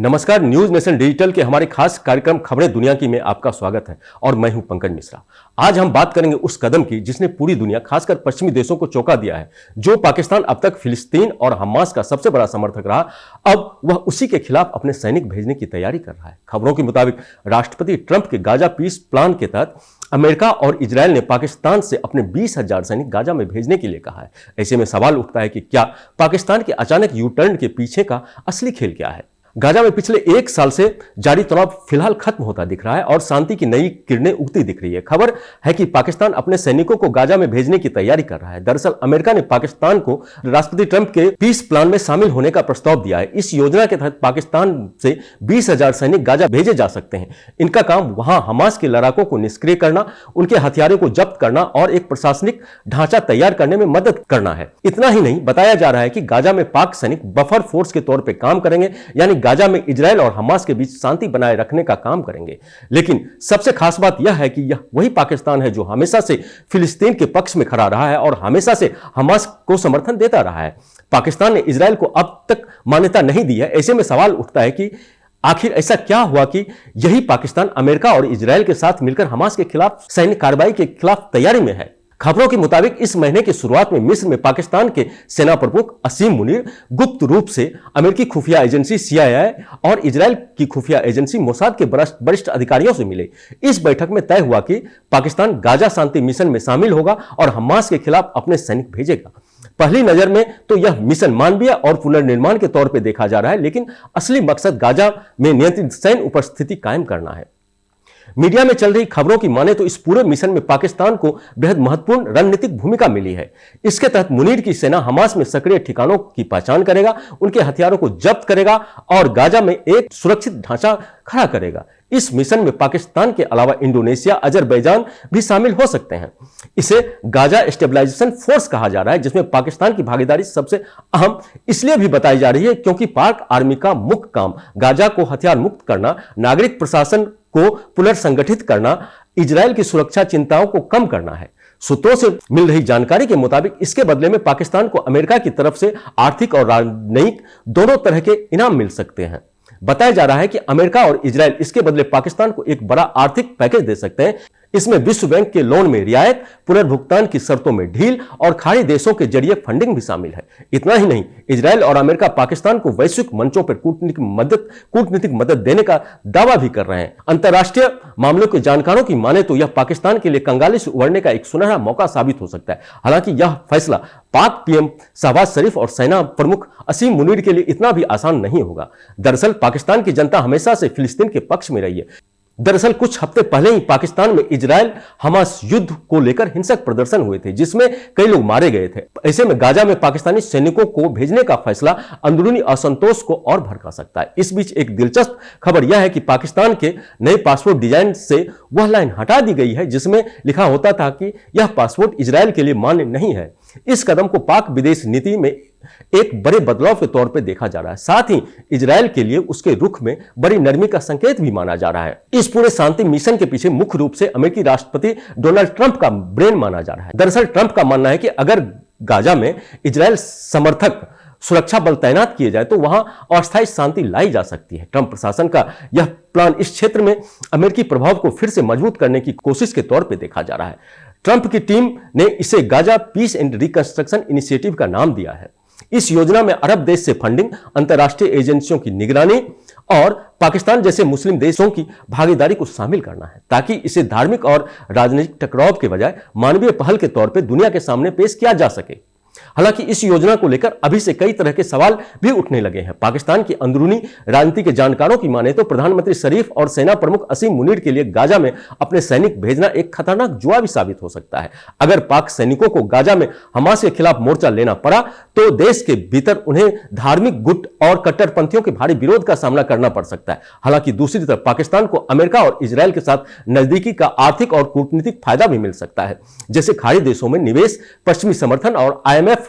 नमस्कार, news nation digital के हमारे खास कार्यक्रम खबरें दुनिया की में आपका स्वागत है और मैं हूं पंकज मिश्रा। आज हम बात करेंगे उस कदम की जिसने पूरी दुनिया खासकर पश्चिमी देशों को चौंका दिया है। जो पाकिस्तान अब तक फिलिस्तीन और हमास का सबसे बड़ा समर्थक रहा, अब वह उसी के खिलाफ अपने सैनिक भेजने की तैयारी कर रहा है। खबरों के मुताबिक राष्ट्रपति ट्रंप के गाजा पीस प्लान के तहत अमेरिका और इजरायल ने पाकिस्तान से अपने 20,000 सैनिक गाजा में भेजने के लिए कहा है। ऐसे में सवाल उठता है कि क्या पाकिस्तान के अचानक यू टर्न के पीछे का असली खेल क्या है। गाजा में पिछले एक साल से जारी तनाव फिलहाल खत्म होता दिख रहा है और शांति की नई किरणें उगती दिख रही है। खबर है कि पाकिस्तान अपने सैनिकों को गाजा में भेजने की तैयारी कर रहा है। दरअसल अमेरिका ने पाकिस्तान को राष्ट्रपति ट्रंप के पीस प्लान में शामिल होने का प्रस्ताव दिया है। इस योजना के तहत पाकिस्तान से 20,000 सैनिक गाजा भेजे जा सकते हैं। इनका काम वहां हमास के लड़ाकों को निष्क्रिय करना, उनके हथियारों को जब्त करना और एक प्रशासनिक ढांचा तैयार करने में मदद करना है। इतना ही नहीं, बताया जा रहा है कि गाजा में पाक सैनिक बफर फोर्स के तौर पर काम करेंगे, यानी गाजा में इजरायल और हमास के बीच शांति बनाए रखने का काम करेंगे। लेकिन सबसे खास बात यह है कि यह वही पाकिस्तान है जो हमेशा से फिलिस्तीन के पक्ष में खड़ा रहा है और हमेशा से हमास को समर्थन देता रहा है। पाकिस्तान ने इजरायल को अब तक मान्यता नहीं दी है। ऐसे में सवाल उठता है कि आखिर ऐसा क्या हुआ कि यही पाकिस्तान अमेरिका और इजरायल के साथ मिलकर हमास के खिलाफ सैन्य कार्रवाई के खिलाफ तैयारी में है। खबरों के मुताबिक इस महीने की शुरुआत में मिस्र में पाकिस्तान के सेना प्रमुख असीम मुनीर गुप्त रूप से अमेरिकी खुफिया एजेंसी CIA और इजरायल की खुफिया एजेंसी मोसाद के वरिष्ठ अधिकारियों से मिले। इस बैठक में तय हुआ कि पाकिस्तान गाजा शांति मिशन में शामिल होगा और हमास के खिलाफ अपने सैनिक भेजेगा। पहली नजर में तो यह मिशन मानवीय और पुनर्निर्माण के तौर पर देखा जा रहा है, लेकिन असली मकसद गाजा में नियंत्रित सैन्य उपस्थिति कायम करना है। मीडिया में चल रही खबरों की माने तो इस पूरे मिशन में पाकिस्तान को बेहद महत्वपूर्ण रणनीतिक भूमिका मिली है। इसके तहत मुनीर की सेना हमास में सक्रिय ठिकानों की पहचान करेगा, उनके हथियारों को जब्त करेगा और गाजा में एक सुरक्षित ढांचा खड़ा करेगा। इस मिशन में पाकिस्तान के अलावा इंडोनेशिया, अजरबैजान भी शामिल हो सकते हैं। इसे गाजा स्टेबलाइजेशन फोर्स कहा जा रहा है, जिसमें पाकिस्तान की भागीदारी सबसे अहम इसलिए भी बताई जा रही है क्योंकि पाक आर्मी का मुख्य काम गाजा को हथियार मुक्त करना, नागरिक प्रशासन को पुनर्संगठित करना, इजरायल की सुरक्षा चिंताओं को कम करना है। सूत्रों से मिल रही जानकारी के मुताबिक इसके बदले में पाकिस्तान को अमेरिका की तरफ से आर्थिक और राजनयिक दोनों तरह के इनाम मिल सकते हैं। बताया जा रहा है कि अमेरिका और इजरायल इसके बदले पाकिस्तान को एक बड़ा आर्थिक पैकेज दे सकते हैं। इसमें विश्व बैंक के लोन में रियायत, पुनर्भुगतान की शर्तों में ढील और खाड़ी देशों के जरिए फंडिंग भी शामिल है। इतना ही नहीं, इजरायल और अमेरिका पाकिस्तान को वैश्विक मंचों पर कूटनीतिक मदद देने का दावा भी कर रहे हैं। अंतर्राष्ट्रीय मामलों के जानकारों की माने तो यह पाकिस्तान के लिए कंगाली से उबरने का एक सुनहरा मौका साबित हो सकता है। हालांकि यह फैसला पाक PM शहबाज शरीफ और सेना प्रमुख असीम मुनीर के लिए इतना भी आसान नहीं होगा। दरअसल पाकिस्तान की जनता हमेशा से फिलिस्तीन के पक्ष में रही है। दरअसल कुछ हफ्ते पहले ही पाकिस्तान में इजरायल हमास युद्ध को लेकर हिंसक प्रदर्शन हुए थे, जिसमें कई लोग मारे गए थे। ऐसे में गाजा में पाकिस्तानी सैनिकों को भेजने का फैसला अंदरूनी असंतोष को और भड़का सकता है। इस बीच एक दिलचस्प खबर यह है कि पाकिस्तान के नए पासपोर्ट डिजाइन से वह लाइन हटा दी गई है जिसमें लिखा होता था कि यह पासपोर्ट इजरायल के लिए मान्य नहीं है। इस कदम को पाक विदेश नीति में एक बड़े बदलाव के तौर पे देखा जा रहा है। साथ ही इजरायल के लिए उसके रुख में बड़ी नरमी का संकेत भी माना जा रहा है। इस पूरे शांति मिशन के पीछे मुख्य रूप से अमेरिकी राष्ट्रपति डोनाल्ड ट्रंप का ब्रेन माना जा रहा है। दरअसल ट्रंप का मानना है कि अगर गाजा में इजरायल समर्थक सुरक्षा बल तैनात किए जाए तो वहां अस्थायी शांति लाई जा सकती है। ट्रंप प्रशासन का यह प्लान इस क्षेत्र में अमेरिकी प्रभाव को फिर से मजबूत करने की कोशिश के तौर पर देखा जा रहा है। ट्रंप की टीम ने इसे Gaza peace and reconstruction initiative का नाम दिया है। इस योजना में अरब देश से फंडिंग, अंतर्राष्ट्रीय एजेंसियों की निगरानी और पाकिस्तान जैसे मुस्लिम देशों की भागीदारी को शामिल करना है, ताकि इसे धार्मिक और राजनीतिक टकराव के बजाय मानवीय पहल के तौर पर दुनिया के सामने पेश किया जा सके। हालांकि इस योजना को लेकर अभी से कई तरह के सवाल भी उठने लगे हैं। पाकिस्तान की अंदरूनी राजनीति के जानकारों की माने तो प्रधानमंत्री शरीफ और सेना प्रमुख असीम मुनीर के लिए गाजा में अपने सैनिक भेजना एक खतरनाक जुआ भी साबित हो सकता है। अगर पाक सैनिकों को गाजा में हमास के खिलाफ मोर्चा लेना पड़ा तो देश के भीतर उन्हें धार्मिक गुट और कट्टरपंथियों के भारी विरोध का सामना करना पड़ सकता है। हालांकि दूसरी तरफ पाकिस्तान को अमेरिका और इजरायल के साथ नजदीकी का आर्थिक और कूटनीतिक फायदा भी मिल सकता है, जैसे खाड़ी देशों में निवेश, पश्चिमी समर्थन और IMF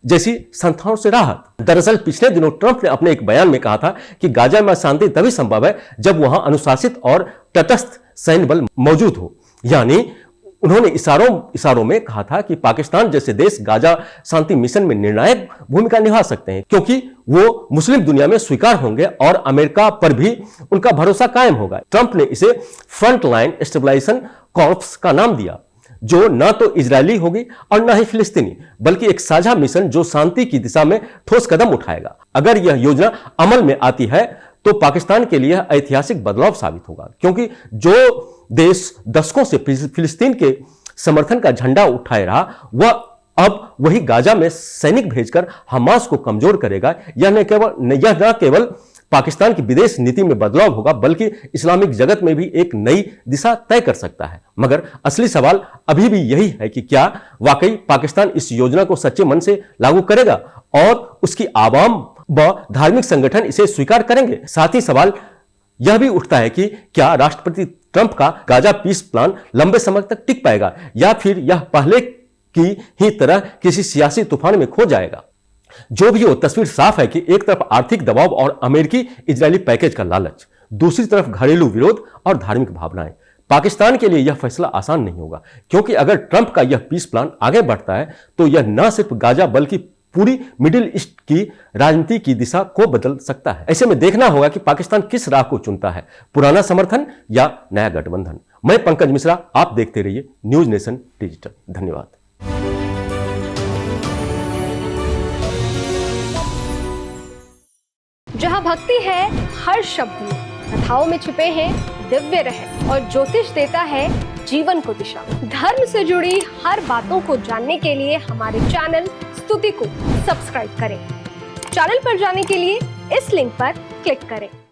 जैसी संस्थाओं से राहत। दरअसल पिछले दिनों ट्रंप ने अपने एक बयान में कहा था कि गाजा में शांति तभी संभव है जब वहां अनुशासित और तटस्थ सैन्य बल मौजूद हो। यानी उन्होंने इशारों में कहा था कि पाकिस्तान जैसे देश गाजा शांति मिशन में निर्णायक भूमिका निभा सकते हैं, क्योंकि वो मुस्लिम दुनिया में स्वीकार होंगे और अमेरिका पर भी उनका भरोसा कायम होगा। ट्रंप ने इसे फ्रंट लाइन स्टेबलाइजेशन कॉर्प्स का नाम दिया, जो न तो इजरायली होगी और न ही फिलिस्तीनी, बल्कि एक साझा मिशन जो शांति की दिशा में ठोस कदम उठाएगा। अगर यह योजना अमल में आती है तो पाकिस्तान के लिए ऐतिहासिक बदलाव साबित होगा, क्योंकि जो देश दशकों से फिलिस्तीन के समर्थन का झंडा उठाए रहा, वह अब वही गाजा में सैनिक भेजकर हमास को कमजोर करेगा। यह न केवल पाकिस्तान की विदेश नीति में बदलाव होगा, बल्कि इस्लामिक जगत में भी एक नई दिशा तय कर सकता है। मगर असली सवाल अभी भी यही है कि क्या वाकई पाकिस्तान इस योजना को सच्चे मन से लागू करेगा और उसकी आवाम व धार्मिक संगठन इसे स्वीकार करेंगे। साथ ही सवाल यह भी उठता है कि क्या राष्ट्रपति ट्रंप का गाजा पीस प्लान लंबे समय तक टिक पाएगा या फिर यह पहले की ही तरह किसी सियासी तूफान में खो जाएगा। जो भी हो, तस्वीर साफ है कि एक तरफ आर्थिक दबाव और अमेरिकी इजरायली पैकेज का लालच, दूसरी तरफ घरेलू विरोध और धार्मिक भावनाएं। पाकिस्तान के लिए यह फैसला आसान नहीं होगा, क्योंकि अगर ट्रंप का यह पीस प्लान आगे बढ़ता है तो यह न सिर्फ गाजा बल्कि पूरी मिडिल ईस्ट की राजनीति की दिशा को बदल सकता है। ऐसे में देखना होगा कि पाकिस्तान किस राह को चुनता है, पुराना समर्थन या नया गठबंधन। मैं पंकज मिश्रा, आप देखते रहिए न्यूज नेशन डिजिटल। धन्यवाद। जहाँ भक्ति है हर शब्द में, कथाओं में छुपे हैं दिव्य रहस्य और ज्योतिष देता है जीवन को दिशा। धर्म से जुड़ी हर बातों को जानने के लिए हमारे चैनल स्तुति को सब्सक्राइब करें। चैनल पर जाने के लिए इस लिंक पर क्लिक करें।